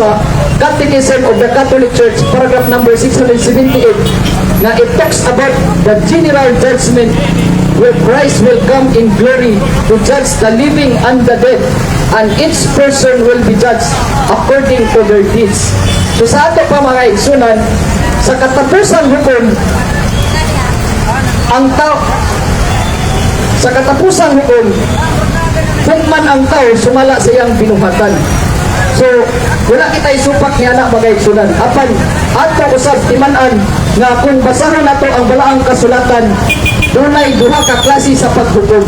sa Catechism of the Catholic Church, paragraph number 678, na it talks about the general judgment where Christ will come in glory to judge the living and the dead, and each person will be judged according to their deeds. So sa ato pa mga igsunan, sa katapusang hukom, ang tao, sa katapusang hukom, hukman ang tao, sumala sa iyang binuhatan. So, wala kita isupak ni anak mga igsunan. Apan, ato usab timanan nga kung basahan nato ang balaang kasulatan, dunay duha ka klase sa paghukom.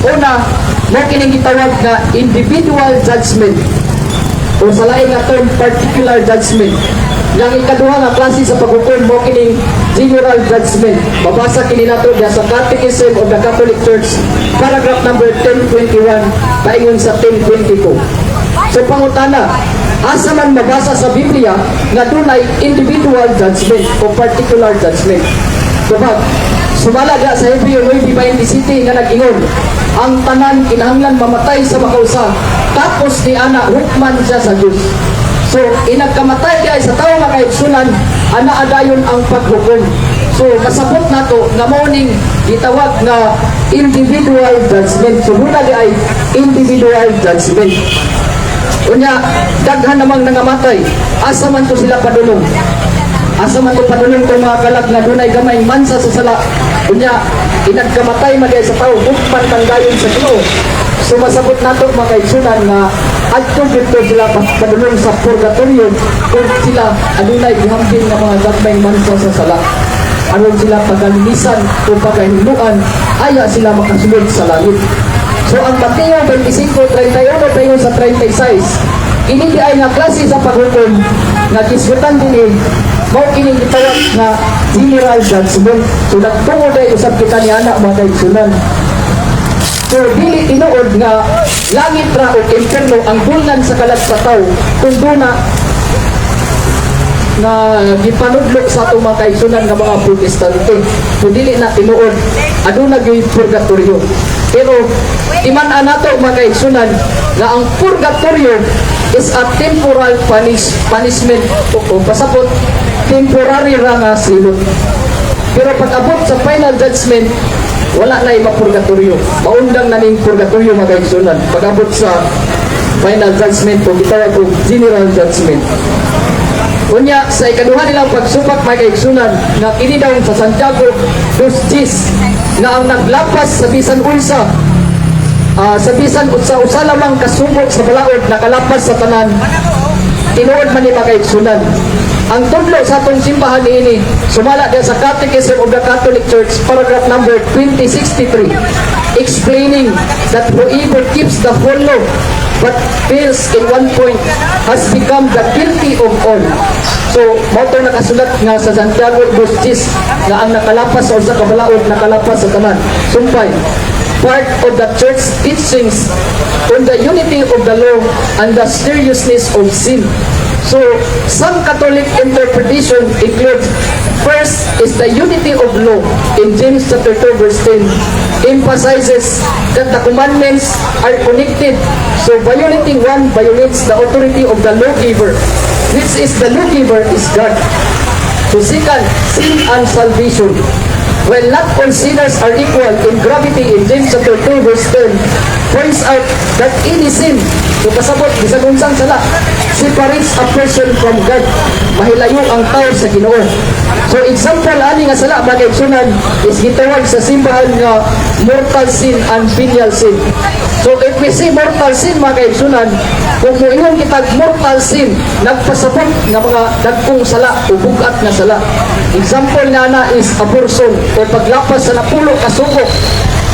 Una, mo kining gitawag na individual judgment, o sa lain nga term, particular judgment. Yang ikaduha nga klase sa paghukom mo kining general judgment. Babasa kini nato diha sa Catechism of the Catholic Church, paragraph number 1021 paingon sa 1022. So pangutana, asa man mabasa sa Biblia nga dunay individual judgment o particular judgment? Diba? Sumala diha sa Hebreo 9:27 nga nag-ingon, ang tanan kinahanglan mamatay sa makausa, tapos ni ana hukman siya sa Dios. So, inagkamatay diay sa tao mga igsunan, ana adayon ang paghukom. So, kasabot nato nga morning gitawag nga individual judgment. So, muna diay individual judgment. Unya, daghan namang nangamatay, asa man to sila padulong. Asa man to padulong tong mga kalag nga dunay gamay mansa sa sala. Unya, inagkamatay man diay sa tao, hukman tanggayon sa Ginoo. So masabot nato mga igsunan nga adto dito sila padulong sa purgatorio kung sila adunay gihambing nga mga gagmay mansa sa sala. Aron sila pagalinisan o pagahinuan, aya sila makasulod sa langit. So ang Mateo 25:31 paingon sa 36, ini di ay nga klase sa paghukom nga gisgutan dinhi mao kining gitawag nga general judgment. So nagtungod ay usab kita ni anak mga igsunan. So, dili tinuod nga langit ra o impierno ang bulnan sa kalag sa tao kung duna nga gipanudlok sa atong mga kaigsunan nga mga protestante. So, dili na tinuod. Aduna gyud purgatorio. Pero, timan-an nato mga kaigsunan nga ang purgatorio is a temporal punishment o pasapot temporary ra nga silot. Pero pag abot sa final judgment, wala na yung purgatorio. Maundang na ning purgatorio mga igsunan. Pag-abot sa final judgment o gitawag o general judgment. Unya, sa ikaduha nilang pagsupak mga igsunan na kini daw sa Santiago 2:10 na ang naglapas sa bisan unsa sa bisan usa lamang kasubok sa balaod nakalapas sa tanan, tinuod man ni mga igsunan. Ang tudlo sa atong simbahan ini sumala diya sa Catechism of the Catholic Church, paragraph number 2063, explaining that whoever keeps the whole law but fails in one point has become the guilty of all. So, moto nakasulat nga sa Santiago 2:10 nga ang nakalapas o sa kabalaod nakalapas sa tanan. Sumpay, part of the church teachings on the unity of the law and the seriousness of sin. So, some Catholic interpretation include, first is the unity of law in James chapter 2 verse 10 emphasizes that the commandments are connected. So, violating one violates the authority of the lawgiver, which is the lawgiver is God. So, second, sin and salvation. While not all sinners are equal in gravity in James chapter 2 verse 10 points out that any sin, so kasabot, bisag unsang sala, separates a person from God. Mahilayo ang tao sa Ginoo. So example ani nga sala mga igsunan is gitawag sa simbahan nga mortal sin and venial sin. So if we say mortal sin mga igsunan, kung moingon kitag mortal sin, nagpasabot nga mga dagkong sala o bugat na sala. Example na is abortion o paglapas sa napulo kasubok.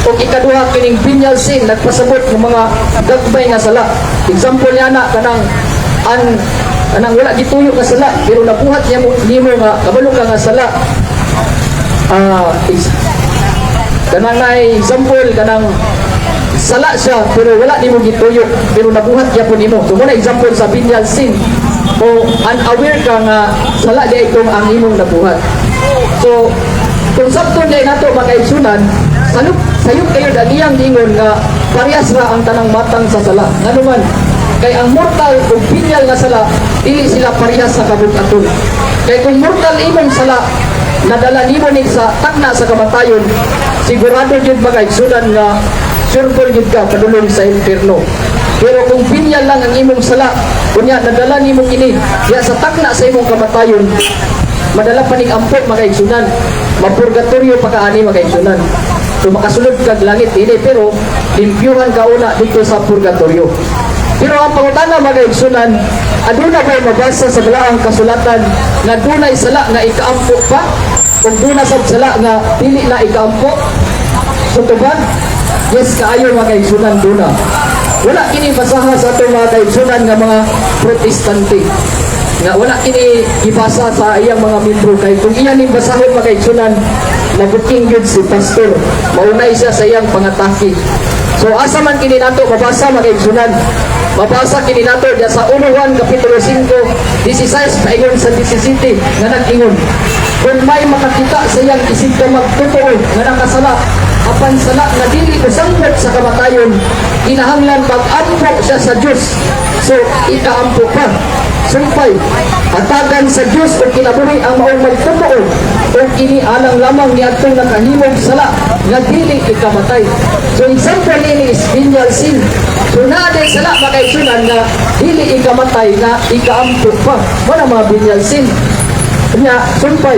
O ikaduha kining venial sin, nagpasabot ng mga gagmay nga sala. Example niya na kanang wala gituyo ka sala pero nabuhat niya mo nga kabalo ka nga sala. Kanang na example kanang sala siya pero wala nimo gituyo pero nabuhat niya po nimo. So muna example sa venial sin o unaware ka nga sala di itong ang imong nabuhat. So kung sabton day nato mga igsunan, sayop kayo daniyang ingon nga parehas ra ang tanang matang sa sala. Ngano man Kay ang mortal ug binyal nga sala dili sila parehas sa kabug-aton. Kay kung mortal imong sala nadala nimo ni sa takna sa kamatayon, sigurado jud magaigsunan nga sure jud ka padulong sa impierno. Pero kung binyal lang ang imong sala, kunya nadala nimo kini ya sa takna sa imong kamatayon, madala pa ning ampot magaigsunan, mapurgatorio pa kaani magaigsunan. So makasulod kag langit ini, pero limpyuhan ka una dito sa purgatorio. Pero ang pangutana magaigsunan, aduna ba mabasa sa balaang kasulatan nga dunay sala nga ikaampo pa? Kung duna sa sala nga dili na ikaampo? So tuban? Yes, kaayo magaigsunan duna. Wala kini basaha sa itong mga kaigsunan nga mga protestante. Nga wala kini ibasa sa iyang mga membro, kay kung iyan yung basahon mga kaigsunan, nabuking yun si pastor. Maunay siya sa iyang pangataki. So asa man kini nato mabasa mga kaigsunan? Mabasa kini nato diya sa 1 Juan Kapitulo 5, 16 paingon sa 17 nga nag-ingon, kung may makakita sa iyang isig ka magtotoo nga nakasala, apan sala nga dili usanggot sa kamatayon, kinahanglan pag-ampo siya sa Dios. So ikaampo pa. Sumpay, hatagan sa Diyos o kinabuhi ang maong magtotoo o kinialang lamang ni atong nakahimog sala nga dili ikamatay. So example ini is venial sin. So naade sala makaigsunan nga dili ikamatay nga ikaampo pa. Wala mga venial sin. Kanya, sumpay,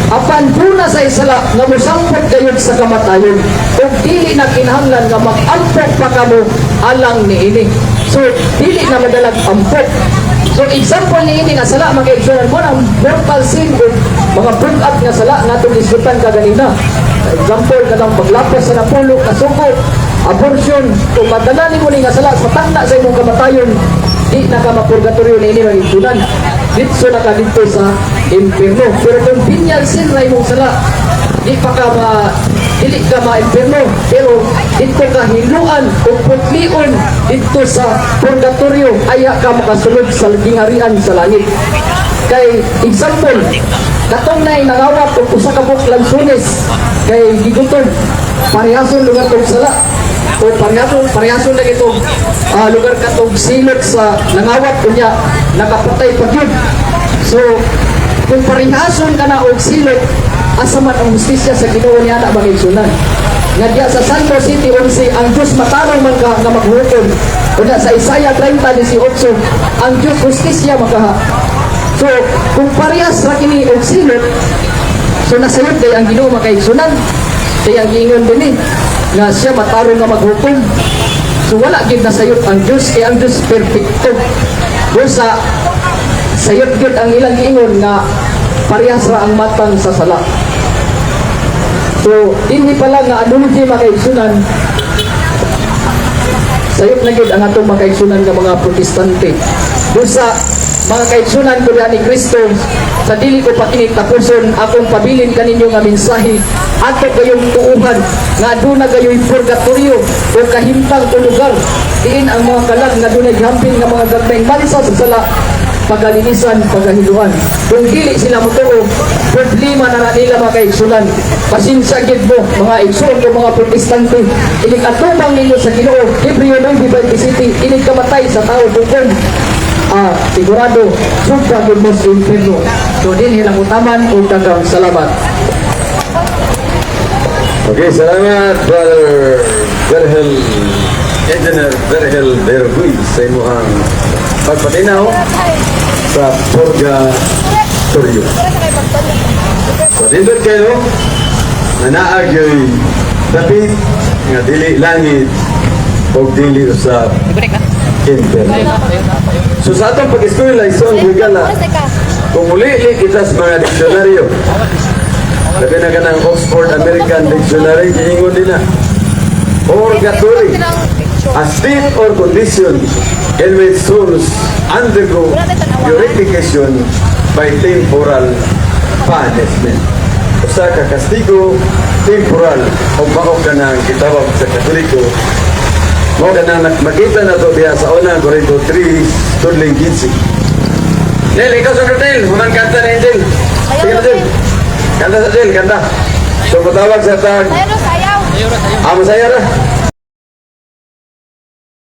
apan duna sa isala nga musampot kayo sa kamatayon o dili na kinahanglan nga mag-ampok pa kamo alang ni ini. So dili na madalag ampok. So example ni ini nga sala mag-exunan mo ng mortal sin o mga bring-up nga sala nga itong isgutan ka ganina. Example ka ng paglapas sa napulo, kasuko, abortion, kung madala ni mo ni nga sala sa tanda sa imong kamatayon, di na ka mapurgatorio na ini mag-exunan. Dito na ka dito sa impierno. Pero kung binyal sin na imong sala, di pa ka dili ka ma-impierno, pero dito ka hiluan o putlion dito sa purgatorio, aya ka makasunod sa gingharian sa langit. Kay example, katong na nangawat o usa ka buk lansunes kay giguton, parehason lugar tong sala o parehason na itong lugar katong silot sa nangawat kunya nakapatay pa yun. So kung parehason ka na og silot, asa man ang hustisya sa Ginoo niya na magigsunan. Nga diya sa Santo City 11, ang Diyos matarong man ka nga maghukom. Una sa Isaiah 30:18, ang Diyos hustisya makaha. So, kung parehas ra kini og silot, so nasayod kay ang Ginoo makaigsunan. Kaya ang giingon din nga siya matarong nga maghukom. So wala gid nasayod ang Diyos, kay ang Diyos perfecto. Busa sayod gid ang ilang giingon nga parehas ra ang matang sa sala. So, hindi pala nga anulugi makaigsunan, sayop na gid ang atong makaigsunan ng mga protestante. Busa, mga kaigsunan ko ni Kristo, sa dili ko pakinitapuson, akong pabilin kaninyo nga mensahe, ato kayong tuuhan, nga doon na kayo'y purgatorio o kahimtang o lugar. Diin ang mga kalag nga doon naghampin nga mga gagmayng bansa sa sala, pagalinisan, pagahiluan. Kung dili sila mutuo, problema na nila mga kaigsunan. Pasensya gid mo, mga igsoon o mga protestante, inig atubang ninyo sa Ginoo, Hebreo 9:27, inig kamatay sa tao bukong. Sigurado, subra gid mo sa impierno. So din hilang utaman o dagang salamat. Okay, salamat Brother Verhel, Engineer Verhel Berguy sa imuhang pagpatinaw sa purgatorio. So dito kayo na naagyoy dapit nga dili langit o dili usap impierno. So sa atong pag-eskwela isang gigala, kung uli kita sa mga diksyonaryo, labi na ka ng Oxford American Dictionary, kiingon din na purgatory, a state or condition in which souls undergo purification by temporal punishment. Usa ka kastigo temporal o mao ka nang gitawag sa Katoliko. Mao ka nang makita na to diya sa unang Korinto 3 tudling 15. Nel, ikaw sa Nel, unang kanta na Angel. Sige na Nel. Kanta sa Nel, kanta. So patawag sa tag. Sayaw. Masaya ra.